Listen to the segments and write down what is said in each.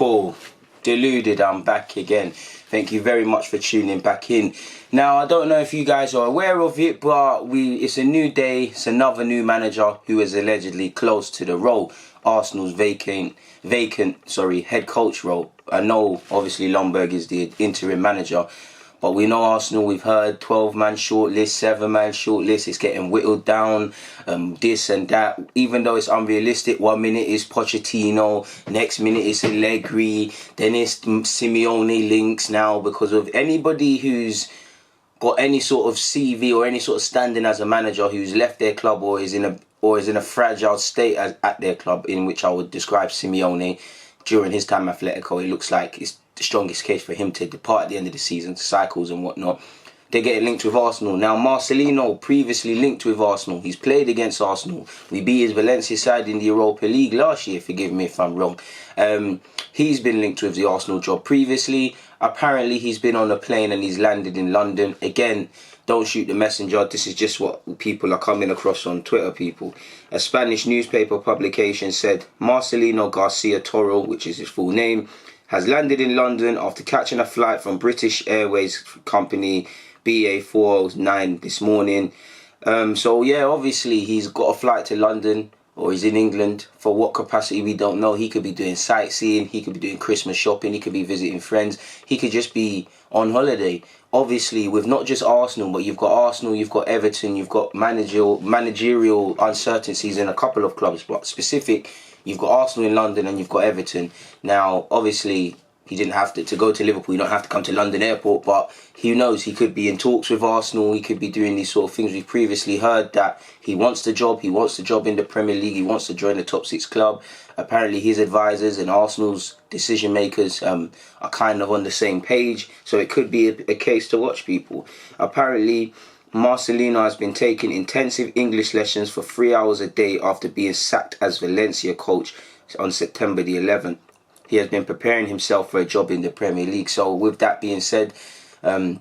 people, Deluded, I'm back again. Thank you very much for tuning back in. Now, I don't know if you guys are aware of it, but it's a new day. It's another new manager who is allegedly close to the role. Arsenal's vacant head coach role. I know, obviously, Ljungberg is the interim manager. But we know Arsenal, we've heard 12-man shortlist, 7-man shortlist. It's getting whittled down, this and that. Even though it's unrealistic, 1 minute is Pochettino, next minute it's Allegri, then it's Simeone links now because of anybody who's got any sort of CV or any sort of standing as a manager who's left their club or is in a fragile state at their club, in which I would describe Simeone during his time at Atletico. It looks like it's the strongest case for him to depart at the end of the season, to cycles and whatnot. They get linked with Arsenal. Now, Marcelino previously linked with Arsenal. He's played against Arsenal. We beat his Valencia side in the Europa League last year, forgive me if I'm wrong. He's been linked with the Arsenal job previously. Apparently, he's been on a plane and he's landed in London. Again, don't shoot the messenger. This is just what people are coming across on Twitter, people. A Spanish newspaper publication said Marcelino Garcia Toro, which is his full name, has landed in London after catching a flight from British Airways company BA409 this morning. So yeah, obviously he's got a flight to London, or he's in England. For what capacity, we don't know. He could be doing sightseeing, he could be doing Christmas shopping, he could be visiting friends, he could just be on holiday. Obviously, with not just Arsenal, but you've got Arsenal, you've got Everton, you've got managerial uncertainties in a couple of clubs, but specific, you've got Arsenal in London and you've got Everton. Now, obviously, he didn't have to go to Liverpool. You don't have to come to London Airport, but who knows? He could be in talks with Arsenal. He could be doing these sort of things. We've previously heard that he wants the job. He wants the job in the Premier League. He wants to join the top 6 club. Apparently, his advisors and Arsenal's decision makers are kind of on the same page. So it could be a case to watch, people. Apparently, Marcelino has been taking intensive English lessons for 3 hours a day after being sacked as Valencia coach on September the 11th. He has been preparing himself for a job in the Premier League. So with that being said, he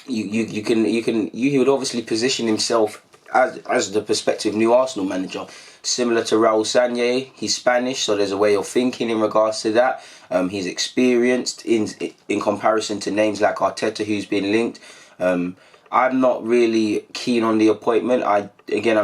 would obviously position himself as the prospective new Arsenal manager, similar to Raul Sanllehi. He's Spanish, so there's a way of thinking in regards to that. He's experienced in comparison to names like Arteta, who's been linked. I'm not really keen on the appointment. I'm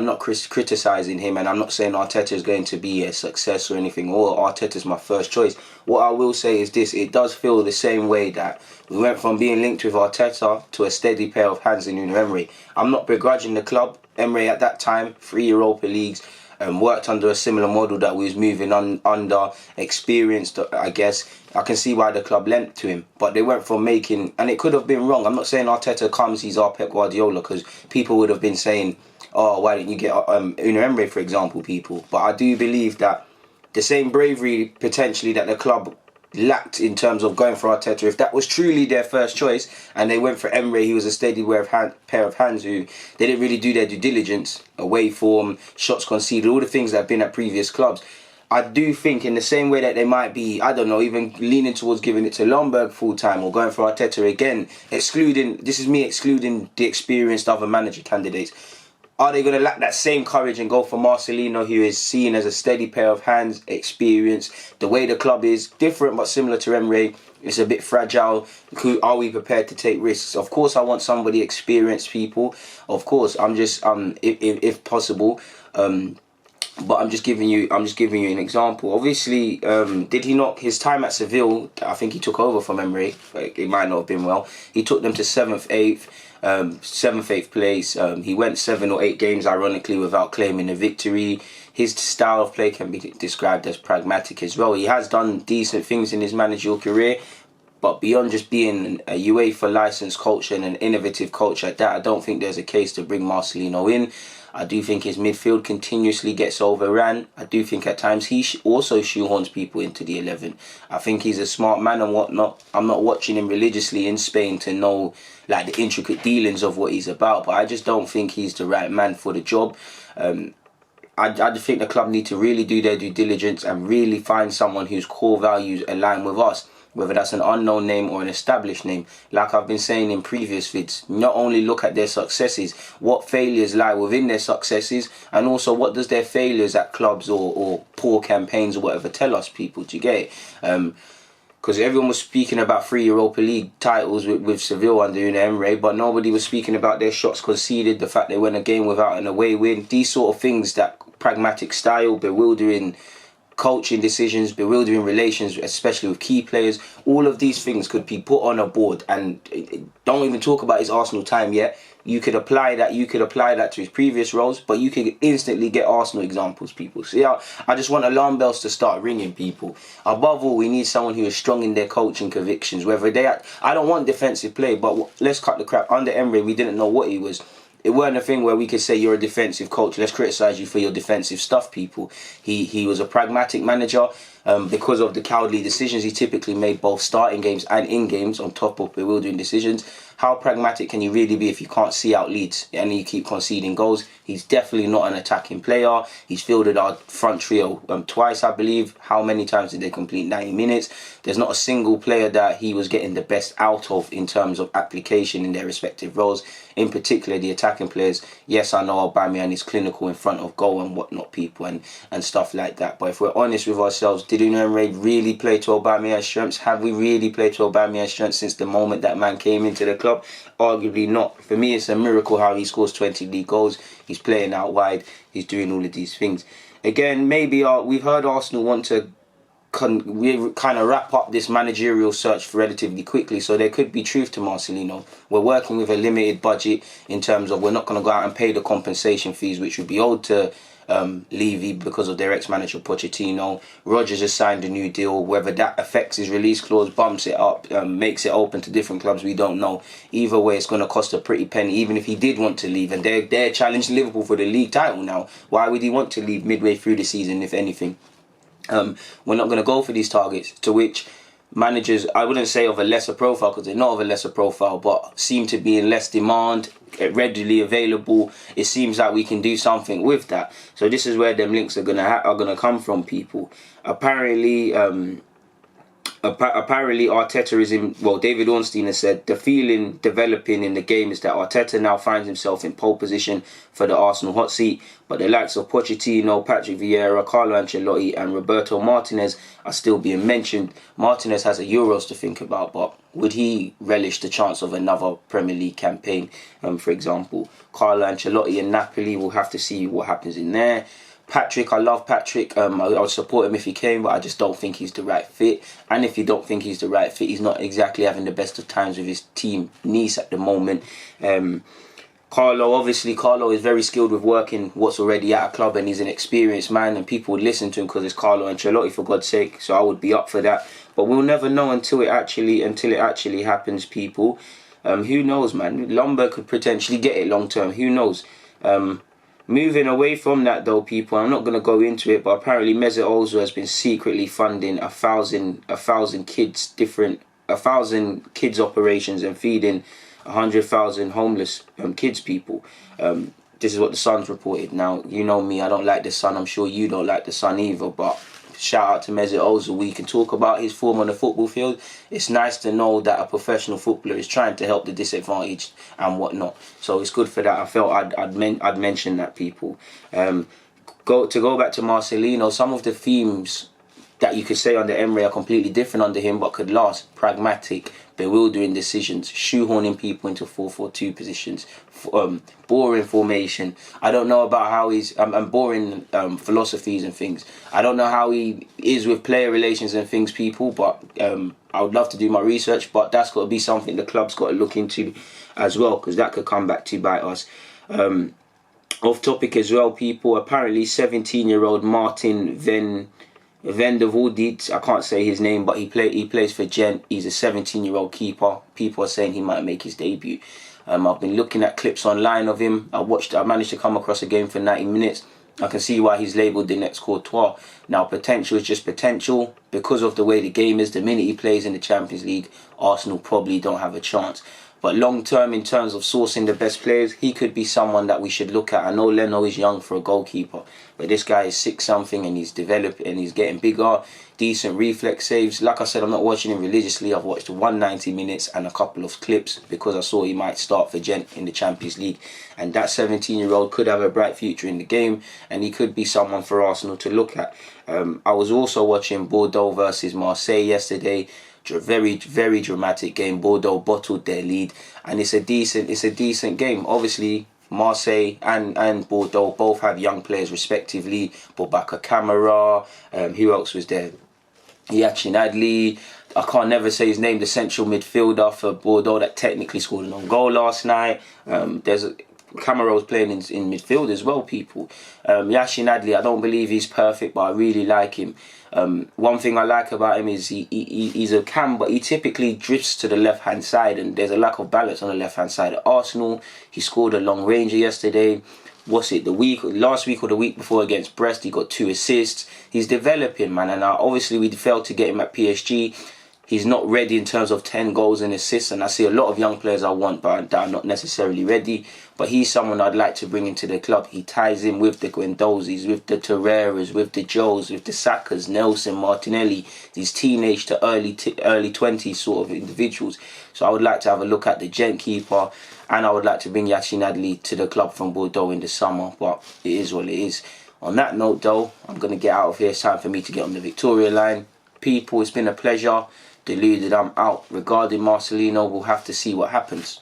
not criticising him, and I'm not saying Arteta is going to be a success or anything, or Arteta's my first choice. What I will say is this: it does feel the same way that we went from being linked with Arteta to a steady pair of hands in UNAI. I'm not begrudging the club. Emery at that time, 3 Europa Leagues, worked under a similar model that we was moving under, experienced, I guess. I can see why the club lent to him, but they went from making, and it could have been wrong. I'm not saying Arteta comes, he's our Pep Guardiola, because people would have been saying, oh, why didn't you get Unai, for example, people. But I do believe that the same bravery, potentially, that the club lacked in terms of going for Arteta, if that was truly their first choice, and they went for Emery, he was a steady pair of hands who they didn't really do their due diligence, away form, shots conceded, all the things that have been at previous clubs. I do think in the same way that they might be, I don't know, even leaning towards giving it to Ljungberg full time or going for Arteta again, this is me excluding the experienced other manager candidates. Are they going to lack that same courage and go for Marcelino, who is seen as a steady pair of hands, experience? The way the club is different but similar to Emery, it's a bit fragile. Are we prepared to take risks? Of course, I want somebody experienced, people. Of course, I'm just if possible. But I'm just giving you an example. Obviously, did he not, his time at Seville, I think he took over from Emery, it might not have been well. He took them to 7th, 8th place. He went 7 or 8 games, ironically, without claiming a victory. His style of play can be described as pragmatic as well. He has done decent things in his managerial career, but beyond just being a UEFA licensed coach and an innovative coach at that, I don't think there's a case to bring Marcelino in. I do think his midfield continuously gets overran. I do think at times he also shoehorns people into the 11. I think he's a smart man and whatnot. I'm not watching him religiously in Spain to know like the intricate dealings of what he's about, but I just don't think he's the right man for the job. I think the club need to really do their due diligence and really find someone whose core values align with us. Whether that's an unknown name or an established name. Like I've been saying in previous vids, not only look at their successes, what failures lie within their successes, and also what does their failures at clubs or poor campaigns or whatever tell us, people, do you get it? because everyone was speaking about 3 Europa League titles with Seville under UNAI, but nobody was speaking about their shots conceded, the fact they went a game without an away win. These sort of things, that pragmatic style, bewildering coaching decisions, bewildering relations, especially with key players. All of these things could be put on a board, and don't even talk about his Arsenal time yet. You could apply that. You could apply that to his previous roles, but you could instantly get Arsenal examples, people. So yeah, I just want alarm bells to start ringing, people. Above all, we need someone who is strong in their coaching convictions. Whether they, I don't want defensive play, but let's cut the crap. Under Emery, we didn't know what he was. It weren't a thing where we could say you're a defensive coach, let's criticise you for your defensive stuff, people. He was a pragmatic manager. Because of the cowardly decisions he typically made, both starting games and in games, on top of bewildering decisions. How pragmatic can you really be if you can't see out leads and you keep conceding goals? He's definitely not an attacking player. He's fielded our front trio twice, I believe. How many times did they complete 90 minutes? There's not a single player that he was getting the best out of in terms of application in their respective roles. In particular, the attacking players. Yes, I know Aubameyang is clinical in front of goal and whatnot, people, and stuff like that. But if we're honest with ourselves, did UNAI really play to Aubameyang's strengths? Have we really played to Aubameyang's strengths since the moment that man came into the club? Arguably not. For me, it's a miracle how he scores 20 league goals. He's playing out wide. He's doing all of these things. Again, maybe we've heard Arsenal want to kind of wrap up this managerial search relatively quickly, so there could be truth to Marcelino. We're working with a limited budget in terms of we're not going to go out and pay the compensation fees which would be owed to Levy because of their ex-manager Pochettino. Rodgers has signed a new deal. Whether that affects his release clause, bumps it up, makes it open to different clubs, we don't know. Either way, it's going to cost a pretty penny, even if he did want to leave. And they're challenging Liverpool for the league title now. Why would he want to leave midway through the season, if anything? We're not going to go for these targets, to which managers, I wouldn't say of a lesser profile because they're not of a lesser profile, but seem to be in less demand, readily available. It seems like we can do something with that. So this is where them links are gonna come from, people. Apparently Arteta is in, well, David Ornstein has said the feeling developing in the game is that Arteta now finds himself in pole position for the Arsenal hot seat, but the likes of Pochettino, Patrick Vieira, Carlo Ancelotti and Roberto Martinez are still being mentioned. Martinez has a Euros to think about, but would he relish the chance of another Premier League campaign, for example? Carlo Ancelotti and Napoli, we'll have to see what happens in there. Patrick, I love Patrick. I would support him if he came, but I just don't think he's the right fit. And if you don't think he's the right fit, he's not exactly having the best of times with his team, Nice, at the moment. Carlo is very skilled with working what's already at a club, and he's an experienced man, and people would listen to him because it's Carlo Ancelotti, for God's sake. So I would be up for that. But we'll never know until it actually happens, people. Who knows, man? Ljungberg could potentially get it long term. Who knows? Moving away from that, though, people, I'm not going to go into it, but apparently Mesut Ozil has been secretly funding 1,000 kids operations and feeding 100,000 homeless kids, people. This is what the Sun's reported. Now, you know me, I don't like the Sun. I'm sure you don't like the Sun either, but shout out to Mesut Ozil. We can talk about his form on the football field. It's nice to know that a professional footballer is trying to help the disadvantaged and whatnot. So it's good for that. I felt I'd mention that, people. Go back to Marcelino. Some of the themes that you could say under Emery are completely different under him, but could last. Pragmatic, bewildering decisions, shoehorning people into 4-4-2 positions, boring formation. I don't know about how he's and boring philosophies and things. I don't know how he is with player relations and things, people, but I would love to do my research, but that's got to be something the club's got to look into as well, because that could come back to bite us. Off topic as well, people, apparently 17-year-old Martin Van der Voordit, I can't say his name, but he plays for Gent. He's a 17-year-old keeper. People are saying he might make his debut. I've been looking at clips online of him. I managed to come across a game for 90 minutes. I can see why he's labelled the next Courtois. Now, potential is just potential. Because of the way the game is, the minute he plays in the Champions League, Arsenal probably don't have a chance. But long term, in terms of sourcing the best players, he could be someone that we should look at. I know Leno is young for a goalkeeper, but this guy is 6-something and he's developed and he's getting bigger. Decent reflex saves. Like I said, I'm not watching him religiously. I've watched 190 minutes and a couple of clips because I saw he might start for Gent in the Champions League. And that 17-year-old could have a bright future in the game, and he could be someone for Arsenal to look at. I was also watching Bordeaux versus Marseille yesterday. Very, very dramatic game. Bordeaux bottled their lead, and it's a decent game. Obviously, Marseille and Bordeaux both have young players respectively. Boubacar Camara, who else was there? Yachin Adli. I can't never say his name. The central midfielder for Bordeaux that technically scored an own goal last night. Camara was playing in midfield as well, people. Yachin Adli, I don't believe he's perfect, but I really like him. One thing I like about him is he's a cam, but he typically drifts to the left-hand side, and there's a lack of balance on the left-hand side. At Arsenal, he scored a long ranger yesterday. Last week or the week before against Brest, he got 2 assists. He's developing, man, and obviously we failed to get him at PSG. He's not ready in terms of 10 goals and assists, and I see a lot of young players I want, but that are not necessarily ready. But he's someone I'd like to bring into the club. He ties in with the Guendouzi's, with the Torreiras, with the Joes, with the Sakas, Nelson, Martinelli, these teenage to early 20s sort of individuals. So I would like to have a look at the Gent keeper, and I would like to bring Yachin Adli to the club from Bordeaux in the summer, but it is what it is. On that note, though, I'm going to get out of here. It's time for me to get on the Victoria line. People, it's been a pleasure. Deluded, I'm out. Regarding Marcelino, we'll have to see what happens.